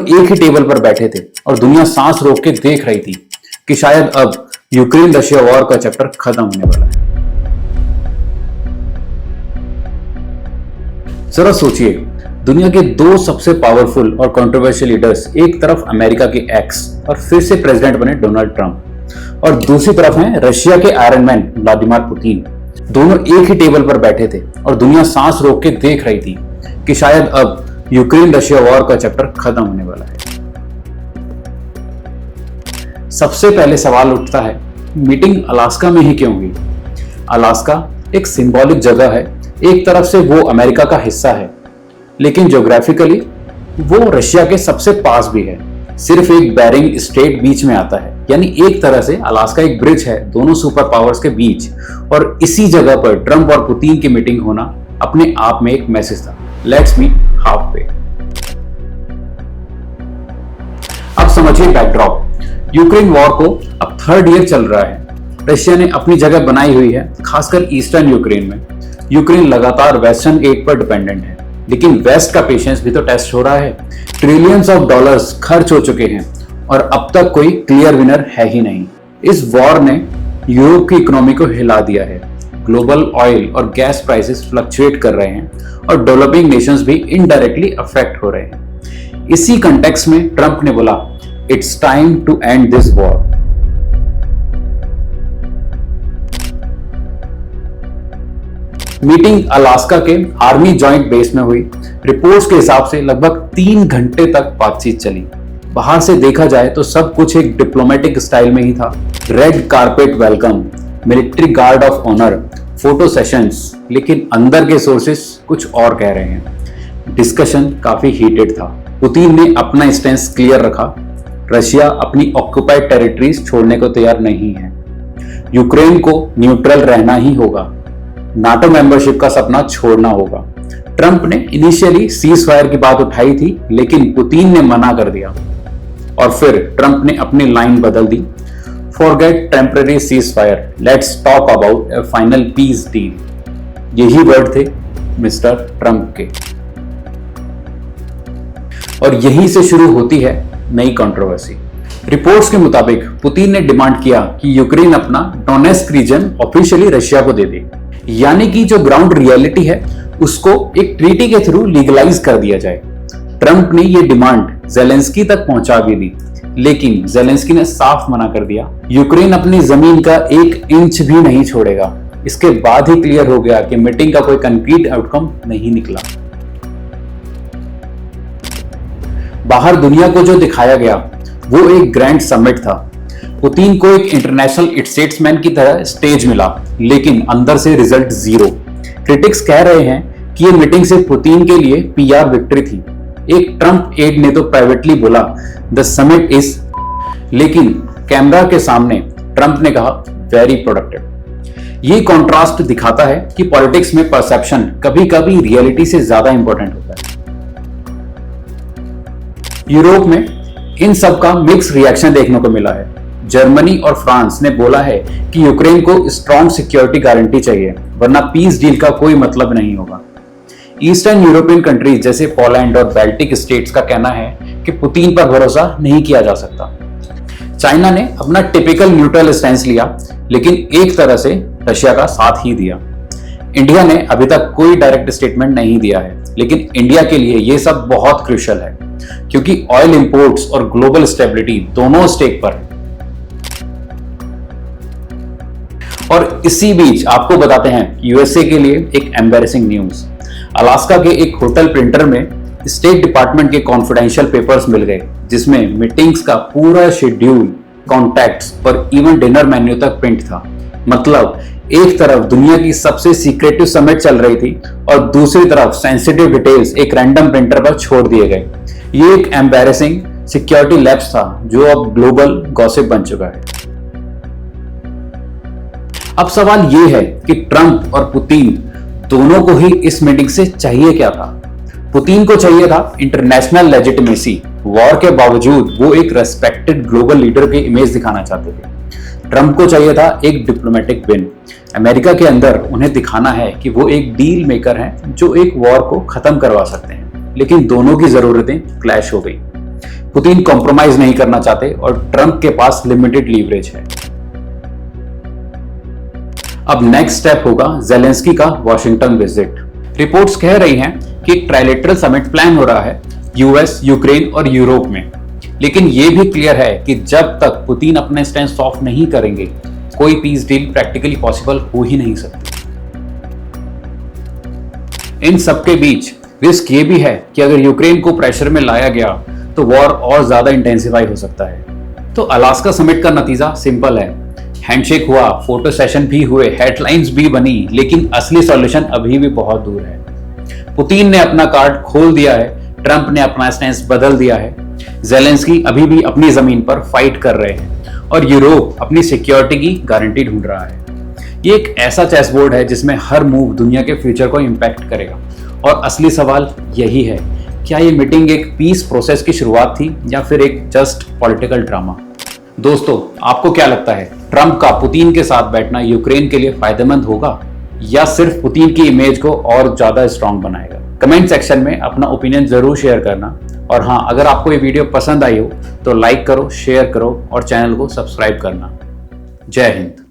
एक ही टेबल पर बैठे थे और दुनिया सांस रोक के देख रही थी कि शायद अब यूक्रेन रशिया वॉर का चैप्टर खत्म होने वाला है। जरा सोचिए, दुनिया के दो सबसे पावरफुल और कंट्रोवर्शियल लीडर्स, एक तरफ अमेरिका के एक्स और फिर से प्रेसिडेंट बने डोनाल्ड ट्रंप, और दूसरी तरफ हैं रशिया के आयरन मैन व्लादिमीर पुतिन। दोनों एक ही टेबल पर बैठे थे और दुनिया सांस रोक के देख रही थी कि शायद अब यूक्रेन रशिया वॉर का चैप्टर खत्म होने वाला है। सबसे पहले सवाल उठता है, मीटिंग अलास्का में ही क्यों हुई? अलास्का एक सिंबॉलिक जगह है। एक तरफ से वो अमेरिका का हिस्सा है, लेकिन ज्योग्राफिकली वो रशिया के सबसे पास भी है। सिर्फ एक बेरिंग स्ट्रेट बीच में आता है, यानी एक तरह से अलास्का एक ब्रिज है दोनों सुपर पावर्स के बीच। और इसी जगह पर ट्रंप और पुतिन की मीटिंग होना अपने आप में एक मैसेज था, लेट्स मीट हाफ वे। अब समझिए बैकड्रॉप। यूक्रेन वॉर को अब थर्ड ईयर चल रहा है। रशिया ने अपनी जगह बनाई हुई है, खासकर ईस्टर्न यूक्रेन में। यूक्रेन लगातार वेस्टर्न एड पर डिपेंडेंट है, लेकिन वेस्ट का पेशेंस भी तो टेस्ट हो रहा है। ट्रिलियंस ऑफ डॉलर्स खर्च हो चुके हैं और अब तक कोई क्लियर विनर है ही नहीं। इस वॉर ने यूरोप की इकोनॉमी को हिला दिया है। ग्लोबल ऑयल और गैस प्राइसेस फ्लक्चुएट कर रहे हैं और डेवलपिंग नेशंस भी इनडायरेक्टली अफेक्ट हो रहे हैं। इसी कंटेक्स्ट में ट्रंप ने बोला, it's time to end this war. Meeting Alaska के आर्मी जॉइंट बेस में हुई। रिपोर्ट्स के हिसाब से लगभग 3 घंटे तक बातचीत चली। बाहर से देखा जाए तो सब कुछ एक डिप्लोमेटिक स्टाइल में ही था। Red carpet welcome, military guard of honour, photo sessions, लेकिन अंदर के सोर्सेस कुछ और कह रहे हैं। डिस्कशन काफी हीटेड था। पुतिन ने अपना स्टैंस क्लियर रखा, रशिया अपनी ऑक्युपाइड टेरिटरीज छोड़ने को तैयार नहीं है, यूक्रेन को न्यूट्रल रहना ही होगा, नाटो मेंबरशिप का सपना छोड़ना होगा। ट्रंप ने इनिशियली सीज फायर की बात उठाई थी, लेकिन पुतिन ने मना कर दिया और फिर ट्रंप ने अपनी लाइन बदल दी, forget temporary ceasefire, let's talk about a final peace deal. यही वर्ड थे मिस्टर ट्रंप के, और यहीं से शुरू होती है नई कंट्रोवर्सी। रिपोर्ट्स के मुताबिक पुतिन ने डिमांड किया कि यूक्रेन अपना डोनेस्क रीजन ऑफिशियली रशिया को दे दे, यानी कि जो ग्राउंड रियलिटी है उसको एक ट्रीटी के थ्रू लीगलाइज कर दिया जाए। ट्रंप ने यह डिमांड जेलेंस्की तक पहुंचा भी दी, लेकिन जेलेंस्की ने साफ मना कर दिया, यूक्रेन अपनी जमीन का 1 इंच भी नहीं छोड़ेगा। इसके बाद ही क्लियर हो गया कि मीटिंग का कोई कंक्रीट आउटकम नहीं निकला। बाहर दुनिया को जो दिखाया गया वो एक ग्रैंड समिट था। पुतिन को एक इंटरनेशनल स्टेट्समैन की तरह स्टेज मिला, लेकिन अंदर से रिजल्ट जीरो। क्रिटिक्स कह रहे हैं कि ये मीटिंग सिर्फ पुतिन के लिए पीआर विक्ट्री थी। एक ट्रंप एड ने तो प्राइवेटली बोला द समिट इज, लेकिन कैमरा के सामने ट्रंप ने कहा वेरी प्रोडक्टिव। ये कॉन्ट्रास्ट दिखाता है कि पॉलिटिक्स में परसेप्शन कभी कभी रियलिटी से ज्यादा इंपॉर्टेंट होता है। यूरोप में इन सब का मिक्स रिएक्शन देखने को मिला है। जर्मनी और फ्रांस ने बोला है कि यूक्रेन को स्ट्रॉन्ग सिक्योरिटी गारंटी चाहिए, वरना पीस डील का कोई मतलब नहीं होगा। ईस्टर्न यूरोपियन कंट्रीज जैसे पोलैंड और बाल्टिक स्टेट्स का कहना है कि पुतिन पर भरोसा नहीं किया जा सकता। चाइना ने अपना टिपिकल न्यूट्रल स्टैंस लिया, लेकिन एक तरह से रशिया का साथ ही दिया। इंडिया ने अभी तक कोई डायरेक्ट स्टेटमेंट नहीं दिया है, लेकिन इंडिया के लिए यह सब बहुत क्रूशियल है, क्योंकि ऑयल इंपोर्ट्स और ग्लोबल स्टेबिलिटी दोनों स्टेक पर है। और इसी बीच आपको बताते हैं यूएसए के लिए एक एम्बैरेसिंग न्यूज। अलास्का के एक होटल प्रिंटर में स्टेट डिपार्टमेंट के कॉन्फिडेंशियल पेपर्स मिल गए, जिसमें मीटिंग्स का पूरा शेड्यूल, कॉन्टैक्ट्स और इवन डिनर मेन्यू तक प्रिंट था। मतलब एक तरफ दुनिया की सबसे सीक्रेटिव समिट चल रही थी और दूसरी तरफ सेंसिटिव डिटेल्स एक रैंडम प्रिंटर पर छोड़ दिए गए। ये एक एम्बैरेसिंग सिक्योरिटी लैप्स था जो अब ग्लोबल गॉसिप बन चुका है। अब सवाल ये है कि ट्रंप और पुतिन दोनों को ही इस मीटिंग से चाहिए क्या था? पुतिन को चाहिए था इंटरनेशनल लेजिटिमेसी। वॉर के बावजूद वो एक रेस्पेक्टेड ग्लोबल लीडर की इमेज दिखाना चाहते थे। ट्रंप को चाहिए था एक डिप्लोमेटिक विन। अमेरिका के अंदर उन्हें दिखाना है कि वो एक डील मेकर हैं जो एक वॉर को खत्म करवा सकते हैं, लेकिन दोनों की जरूरतें क्लैश हो गई। पुतिन कॉम्प्रोमाइज नहीं करना चाहते और ट्रंप के पास लिमिटेड लीवरेज है। अब नेक्स्ट स्टेप होगा ज़ेलेंस्की का वॉशिंगटन विजिट। रिपोर्ट्स कह रही हैं कि एक ट्राइलेटरल समिट प्लान हो रहा है यूएस, यूक्रेन और यूरोप में, लेकिन यह भी क्लियर है कि जब तक पुतिन अपने स्टैंड ऑफ नहीं करेंगे कोई पीस डील प्रैक्टिकली पॉसिबल हो ही नहीं सकती। इन सबके बीच रिस्क ये भी है कि अगर यूक्रेन को प्रेशर में लाया गया तो वॉर और ज्यादा इंटेंसिफाई हो सकता है। तो अलास्का समिट का नतीजा सिंपल है, हैंडशेक हुआ, फोटो सेशन भी हुए, हेडलाइंस भी बनी, लेकिन असली सॉल्यूशन अभी भी बहुत दूर है। पुतिन ने अपना कार्ड खोल दिया है, ट्रंप ने अपना स्टैंस बदल दिया है, ज़ेलेंस्की अभी भी अपनी जमीन पर फाइट कर रहे हैं और यूरोप अपनी सिक्योरिटी की गारंटी ढूंढ रहा है। ये एक ऐसा चेस बोर्ड है जिसमें हर मूव दुनिया के फ्यूचर को इंपैक्ट करेगा और असली सवाल यही है, क्या ये मीटिंग एक पीस प्रोसेस की शुरुआत थी या फिर एक जस्ट पॉलिटिकल ड्रामा? दोस्तों, आपको क्या लगता है, ट्रंप का पुतिन के साथ बैठना यूक्रेन के लिए फायदेमंद होगा या सिर्फ पुतिन की इमेज को और ज्यादा स्ट्रांग बनाएगा? कमेंट सेक्शन में अपना ओपिनियन जरूर शेयर करना। और हाँ, अगर आपको ये वीडियो पसंद आई हो तो लाइक करो, शेयर करो और चैनल को सब्सक्राइब करना। जय हिंद।